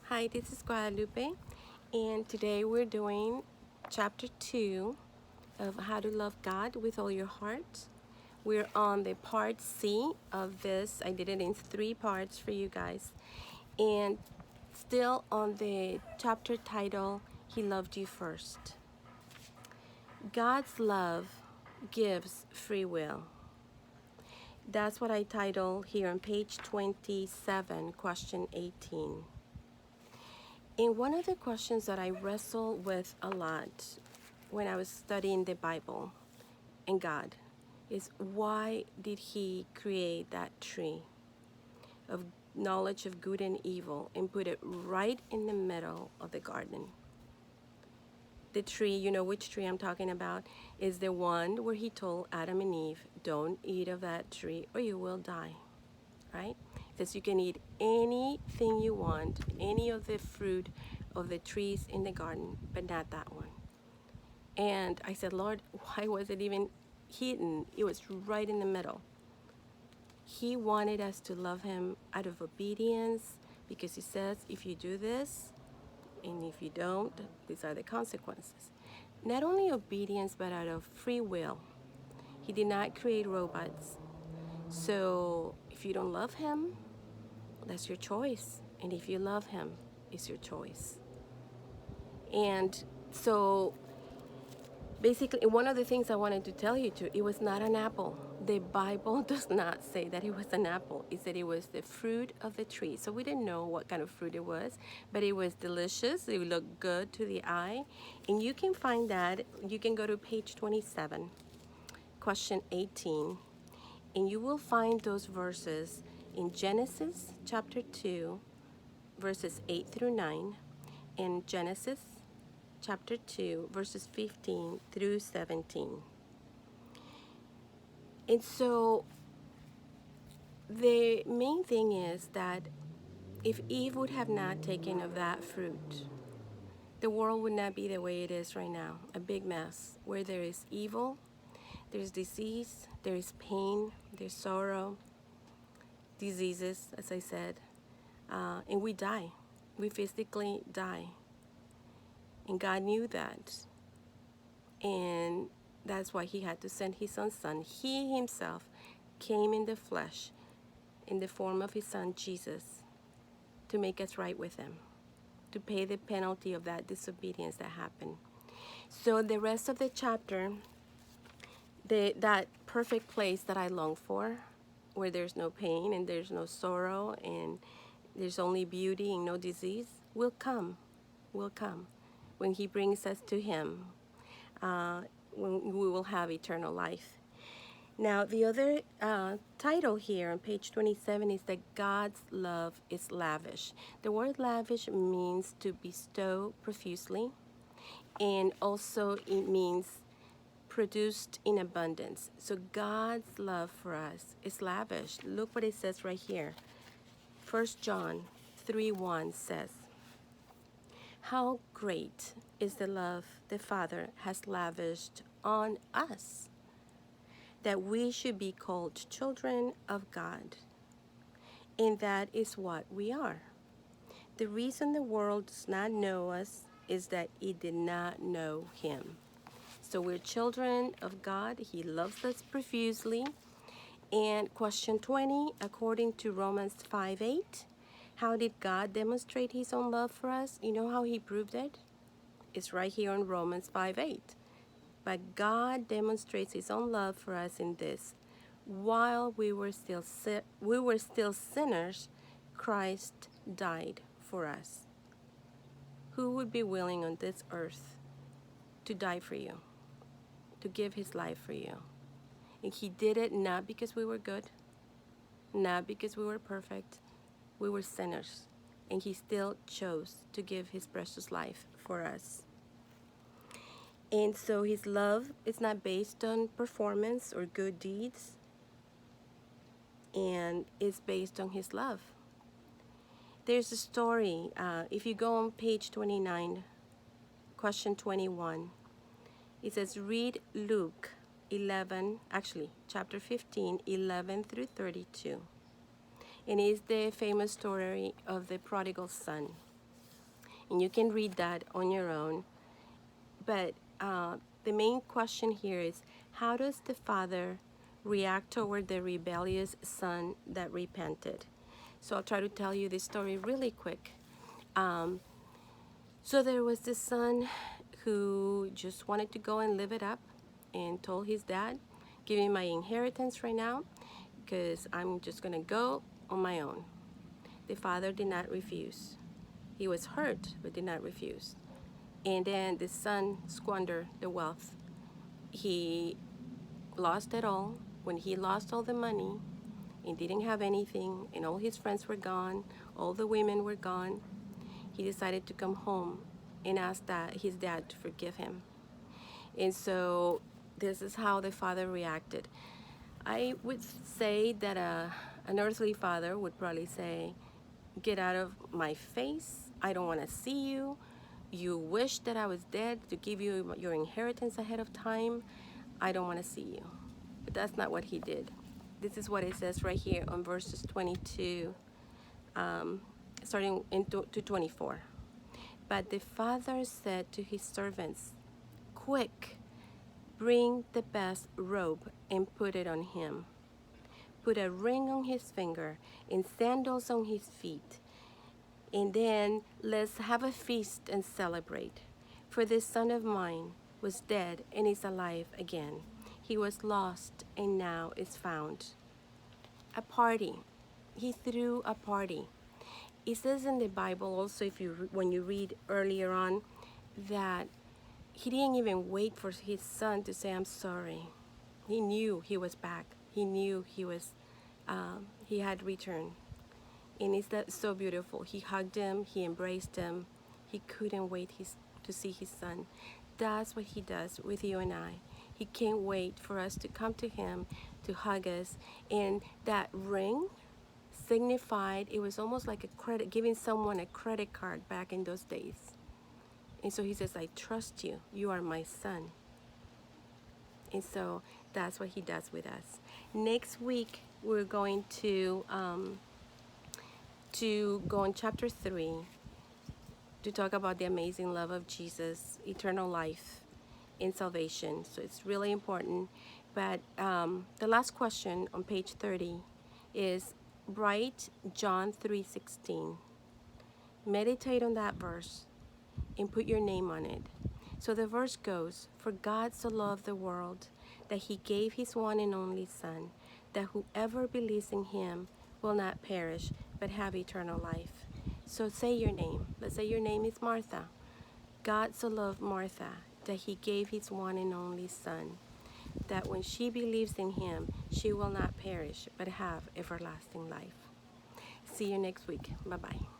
Hi, this is Guadalupe, and today we're doing chapter 2 of How to Love God with All Your Heart. We're on the part C of this. I did it in 3 parts for you guys, and still on the chapter title, He Loved You First. God's love gives free will. That's what I title here on page 27, question 18. And one of the questions that I wrestle with a lot when I was studying the Bible and God is, why did He create that tree of knowledge of good and evil and put it right in the middle of the garden? The tree, you know which tree I'm talking about, is the one where He told Adam and Eve, don't eat of that tree or you will die, right? It says you can eat anything you want, any of the fruit of the trees in the garden, but not that one. And I said, Lord, why was it even hidden? It was right in the middle. He wanted us to love Him out of obedience, because He says, if you do this, and if you don't, these are the consequences. Not only obedience, but out of free will. He did not create robots. So if you don't love Him, that's your choice. And if you love Him, it's your choice. And so basically, one of the things I wanted to tell you too, it was not an apple. The Bible does not say that it was an apple. It said it was the fruit of the tree. So we didn't know what kind of fruit it was, but it was delicious. It looked good to the eye. And you can find that, you can go to page 27, question 18, and you will find those verses in Genesis chapter 2, verses 8 through 9, and Genesis chapter 2, verses 15 through 17. And so the main thing is that if Eve would have not taken of that fruit, the world would not be the way it is right now, a big mess, where there is evil, there's disease, there is pain, there's sorrow, diseases, as I said, and we die. We physically die. And God knew that. And that's why He had to send His own Son. He Himself came in the flesh, in the form of His Son, Jesus, to make us right with Him, to pay the penalty of that disobedience that happened. So the rest of the chapter, that perfect place that I long for, where there's no pain and there's no sorrow and there's only beauty and no disease, will come when He brings us to Him, when we will have eternal life. Now, the other title here on page 27 is that God's love is lavish. The word lavish means to bestow profusely, and also it means produced in abundance. So God's love for us is lavish. Look what it says right here. 1 John 3:1 says, how great is the love the Father has lavished on us, that we should be called children of God. And that is what we are. The reason the world does not know us is that it did not know Him. So we're children of God. He loves us profusely. And question 20, according to Romans 5:8, how did God demonstrate His own love for us? You know how He proved it? It's right here in Romans 5:8. But God demonstrates His own love for us in this: while we were still sinners, Christ died for us. Who would be willing on this earth to die for you, to give His life for you? And He did it not because we were good, not because we were perfect. We were sinners, and He still chose to give His precious life for us. And so His love is not based on performance or good deeds, and it's based on His love. There's a story, if you go on page 29, question 21, it says, read Luke 11, actually, chapter 15, 11 through 32. And it's the famous story of the Prodigal Son. And you can read that on your own. But the main question here is, how does the father react toward the rebellious son that repented? So I'll try to tell you this story really quick. So there was this son who just wanted to go and live it up and told his dad, give me my inheritance right now because I'm just going to go on my own. The father did not refuse. He was hurt, but did not refuse. And then the son squandered the wealth. He lost it all. When he lost all the money and didn't have anything, and all his friends were gone, all the women were gone, he decided to come home and ask his dad to forgive him. And so this is how the father reacted. I would say that an earthly father would probably say, get out of my face. I don't want to see you. You wish that I was dead to give you your inheritance ahead of time. I don't want to see you. But that's not what he did. This is what it says right here on verses 22, starting to 24. But the father said to his servants, quick, bring the best robe and put it on him. Put a ring on his finger and sandals on his feet. And then let's have a feast and celebrate. For this son of mine was dead and is alive again. He was lost and now is found. A party. He threw a party. It says in the Bible also, when you read earlier on, that he didn't even wait for his son to say, I'm sorry. He knew he was back. He knew he had returned. And it's that so beautiful. He hugged him. He embraced him. He couldn't wait to see his son. That's what he does with you and I. He can't wait for us to come to him, to hug us. And that ring signified, it was almost like giving someone a credit card back in those days. And so he says, I trust you. You are my son. And so that's what he does with us. Next week, we're going to go in chapter 3 to talk about the amazing love of Jesus, eternal life, and salvation. So it's really important. But the last question on page 30 is, write John 3:16. Meditate on that verse and put your name on it. So the verse goes, for God so loved the world that he gave his one and only Son, that whoever believes in him will not perish, but have eternal life. So say your name. Let's say your name is Martha. God so loved Martha that he gave his one and only Son, that when she believes in him, she will not perish, but have everlasting life. See you next week. Bye-bye.